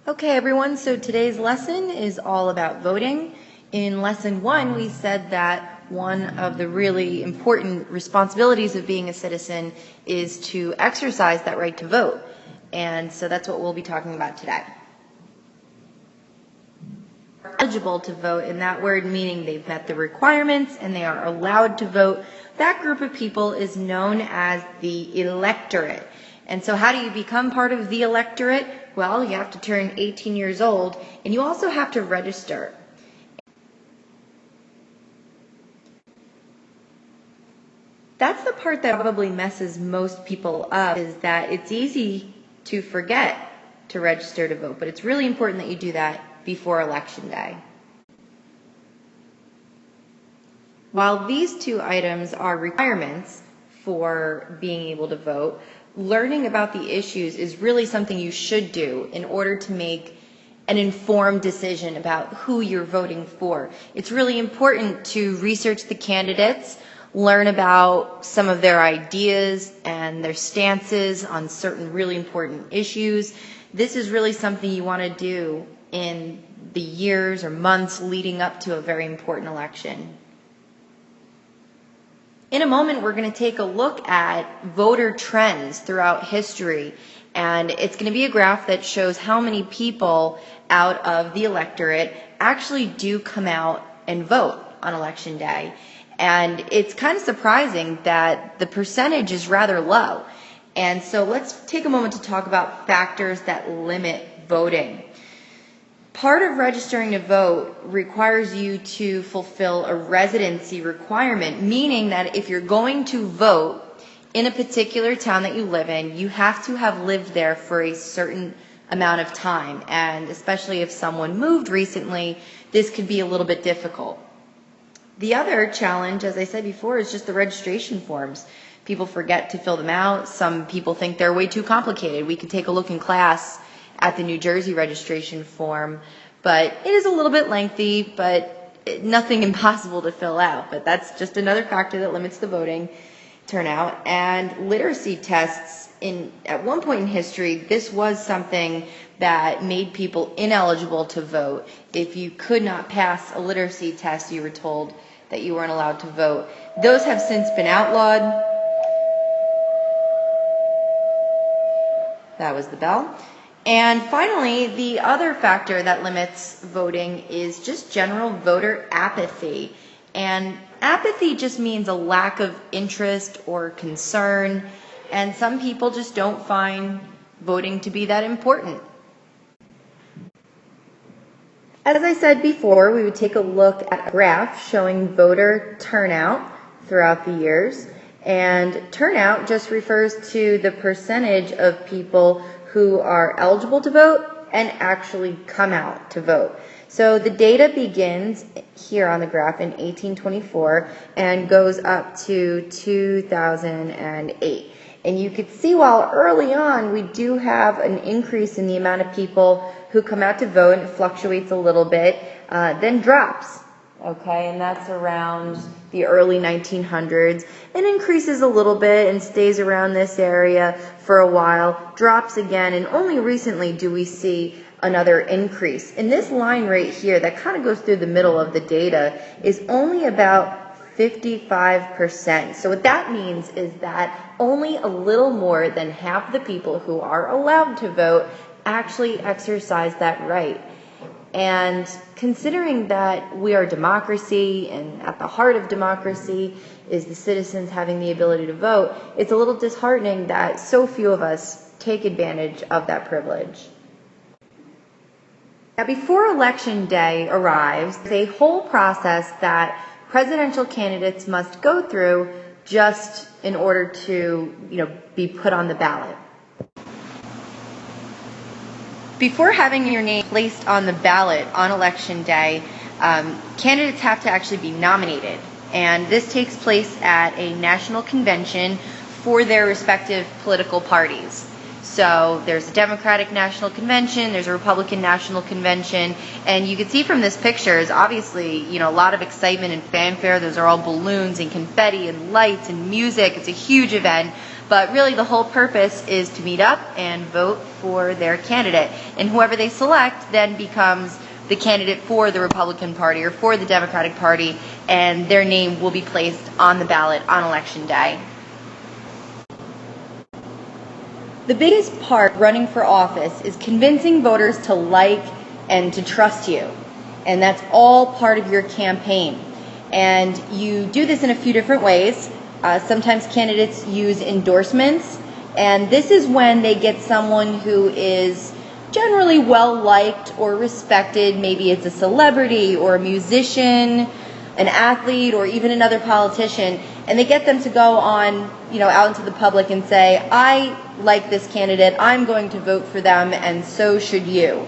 Okay, everyone, so today's lesson is all about voting. In lesson 1, we said that one of the really important responsibilities of being a citizen is to exercise that right to vote. And so that's what we'll be talking about today. Eligible to vote, and that word meaning they've met the requirements and they are allowed to vote. That group of people is known as the electorate. And so how do you become part of the electorate? Well, you have to turn 18 years old, and you also have to register. That's the part that probably messes most people up, is that it's easy to forget to register to vote, but it's really important that you do that before Election Day. While these two items are requirements for being able to vote, learning about the issues is really something you should do in order to make an informed decision about who you're voting for. It's really important to research the candidates, learn about some of their ideas and their stances on certain really important issues. This is really something you want to do in the years or months leading up to a very important election. In a moment, we're going to take a look at voter trends throughout history, and it's going to be a graph that shows how many people out of the electorate actually do come out and vote on Election Day. And it's kind of surprising that the percentage is rather low. And so let's take a moment to talk about factors that limit voting. Part of registering to vote requires you to fulfill a residency requirement, meaning that if you're going to vote in a particular town that you live in, you have to have lived there for a certain amount of time. And especially if someone moved recently, this could be a little bit difficult. The other challenge, as I said before, is just the registration forms. People forget to fill them out. Some people think they're way too complicated. We could take a look in class at the New Jersey registration form, but it is a little bit lengthy, but nothing impossible to fill out. But that's just another factor that limits the voting turnout. And literacy tests, at one point in history, this was something that made people ineligible to vote. If you could not pass a literacy test, you were told that you weren't allowed to vote. Those have since been outlawed. That was the bell. And finally, the other factor that limits voting is just general voter apathy. And apathy just means a lack of interest or concern, and some people just don't find voting to be that important. As I said before, we would take a look at a graph showing voter turnout throughout the years. And turnout just refers to the percentage of people who are eligible to vote and actually come out to vote. So the data begins here on the graph in 1824 and goes up to 2008. And you could see while early on we do have an increase in the amount of people who come out to vote, and it fluctuates a little bit, then drops. Okay, and that's around the early 1900s, and increases a little bit and stays around this area for a while, drops again, and only recently do we see another increase. And this line right here that kind of goes through the middle of the data is only about 55%. So what that means is that only a little more than half the people who are allowed to vote actually exercise that right. And considering that we are a democracy, and at the heart of democracy is the citizens having the ability to vote, it's a little disheartening that so few of us take advantage of that privilege. Now, before Election Day arrives, there's a whole process that presidential candidates must go through just in order to, be put on the ballot. Before having your name placed on the ballot on Election Day, candidates have to actually be nominated. And this takes place at a national convention for their respective political parties. So there's a Democratic National Convention, there's a Republican National Convention, and you can see from this picture is obviously, a lot of excitement and fanfare. Those are all balloons and confetti and lights and music. It's a huge event. But really the whole purpose is to meet up and vote for their candidate. And whoever they select then becomes the candidate for the Republican Party or for the Democratic Party, and their name will be placed on the ballot on Election Day. The biggest part running for office is convincing voters to like and to trust you. And that's all part of your campaign. And you do this in a few different ways. Sometimes candidates use endorsements, and this is when they get someone who is generally well-liked or respected. Maybe it's a celebrity or a musician, an athlete, or even another politician, and they get them to go on, out into the public and say, I like this candidate, I'm going to vote for them, and so should you.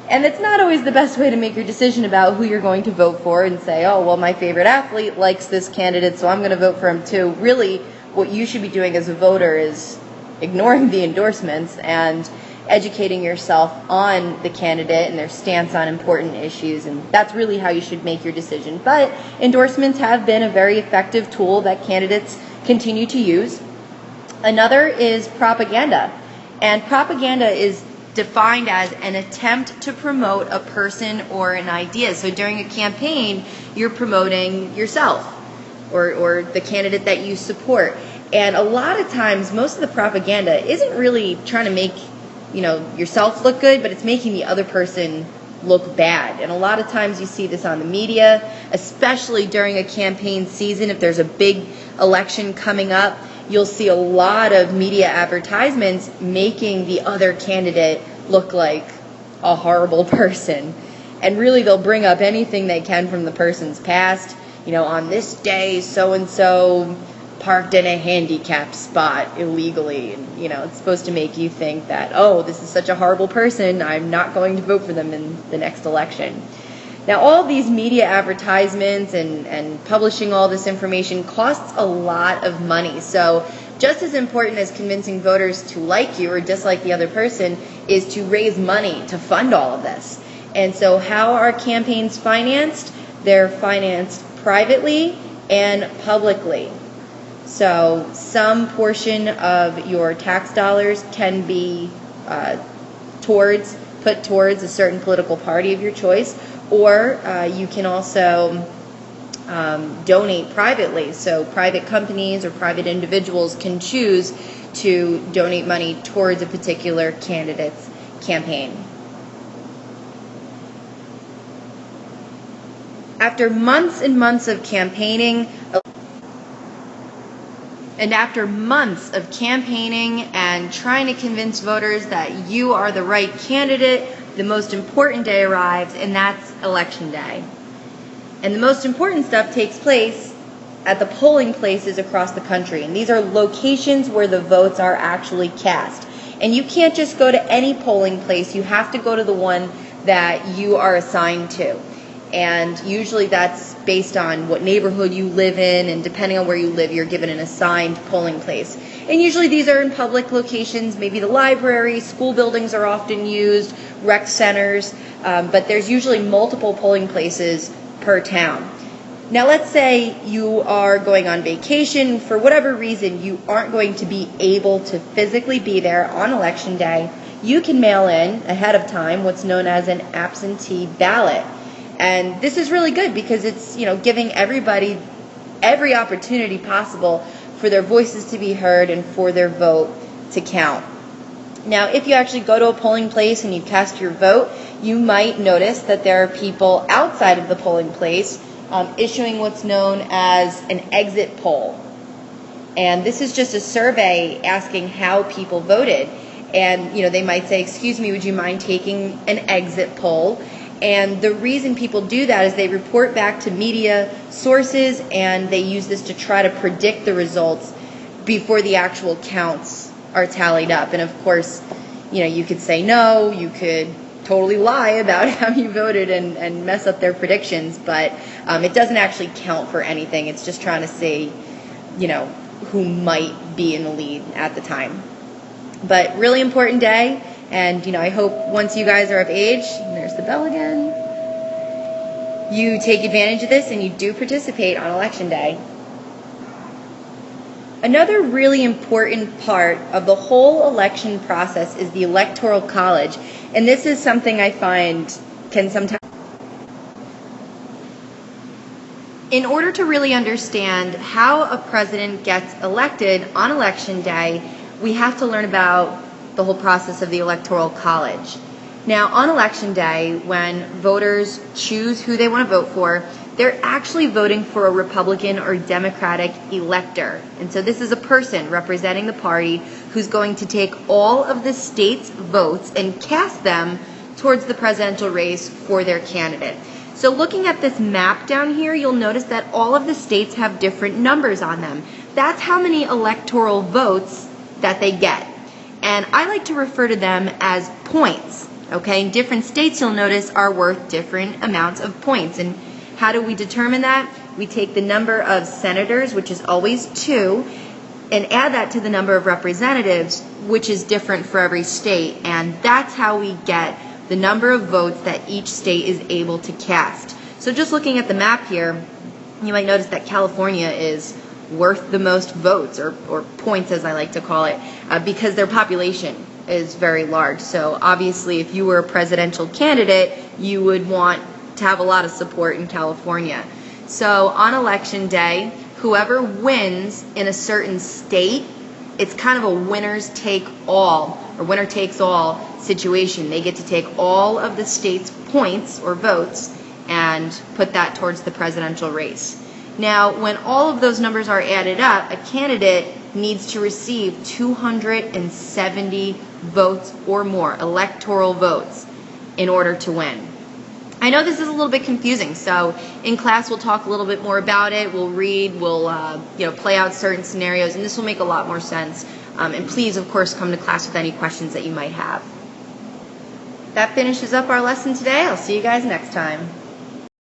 And it's not always the best way to make your decision about who you're going to vote for and say, oh, well, my favorite athlete likes this candidate, so I'm going to vote for him too. Really, what you should be doing as a voter is ignoring the endorsements and educating yourself on the candidate and their stance on important issues, and that's really how you should make your decision. But endorsements have been a very effective tool that candidates continue to use. Another is propaganda, and propaganda is defined as an attempt to promote a person or an idea. So during a campaign, you're promoting yourself or the candidate that you support. And a lot of times, most of the propaganda isn't really trying to make yourself look good, but it's making the other person look bad. And a lot of times you see this on the media, especially during a campaign season. If there's a big election coming up, you'll see a lot of media advertisements making the other candidate look like a horrible person. And really they'll bring up anything they can from the person's past. On this day, so-and-so parked in a handicapped spot illegally, and it's supposed to make you think that, oh, this is such a horrible person, I'm not going to vote for them in the next election. Now, all these media advertisements and publishing all this information costs a lot of money. So just as important as convincing voters to like you or dislike the other person is to raise money to fund all of this. And so how are campaigns financed? They're financed privately and publicly. So some portion of your tax dollars can be put towards a certain political party of your choice, or you can also donate privately. So private companies or private individuals can choose to donate money towards a particular candidate's campaign. After months and months of campaigning, and trying to convince voters that you are the right candidate, the most important day arrives, and that's Election Day. And the most important stuff takes place at the polling places across the country. And these are locations where the votes are actually cast. And you can't just go to any polling place. You have to go to the one that you are assigned to. And usually that's based on what neighborhood you live in, and depending on where you live, you're given an assigned polling place. And usually these are in public locations, maybe the library, school buildings are often used, rec centers, but there's usually multiple polling places per town. Now let's say you are going on vacation, for whatever reason you aren't going to be able to physically be there on Election Day. You can mail in ahead of time what's known as an absentee ballot. And this is really good because it's, giving everybody every opportunity possible for their voices to be heard and for their vote to count. Now, if you actually go to a polling place and you cast your vote, you might notice that there are people outside of the polling place issuing what's known as an exit poll. And this is just a survey asking how people voted. And, they might say, excuse me, would you mind taking an exit poll? And the reason people do that is they report back to media sources, and they use this to try to predict the results before the actual counts are tallied up. And of course, you could say no, you could totally lie about how you voted and mess up their predictions, but it doesn't actually count for anything. It's just trying to say, who might be in the lead at the time. But really important day. And, I hope once you guys are of age, and there's the bell again, you take advantage of this and you do participate on Election Day. Another really important part of the whole election process is the Electoral College, and this is something I find can sometimes... In order to really understand how a president gets elected on Election Day, we have to learn about the whole process of the Electoral College. Now, on Election Day, when voters choose who they want to vote for, they're actually voting for a Republican or Democratic elector. And so this is a person representing the party who's going to take all of the state's votes and cast them towards the presidential race for their candidate. So looking at this map down here, you'll notice that all of the states have different numbers on them. That's how many electoral votes that they get. And I like to refer to them as points. Okay, different states, you'll notice, are worth different amounts of points. And how do we determine that? We take the number of senators, which is always 2, and add that to the number of representatives, which is different for every state. And that's how we get the number of votes that each state is able to cast. So just looking at the map here, you might notice that California is worth the most votes, or points as I like to call it, because their population is very large. So obviously if you were a presidential candidate, you would want to have a lot of support in California. So on Election Day, whoever wins in a certain state, it's kind of a winners take all, or winner takes all situation. They get to take all of the state's points or votes and put that towards the presidential race. Now, when all of those numbers are added up, a candidate needs to receive 270 votes or more, electoral votes, in order to win. I know this is a little bit confusing, so in class we'll talk a little bit more about it. We'll read, we'll play out certain scenarios, and this will make a lot more sense. And please, of course, come to class with any questions that you might have. That finishes up our lesson today. I'll see you guys next time.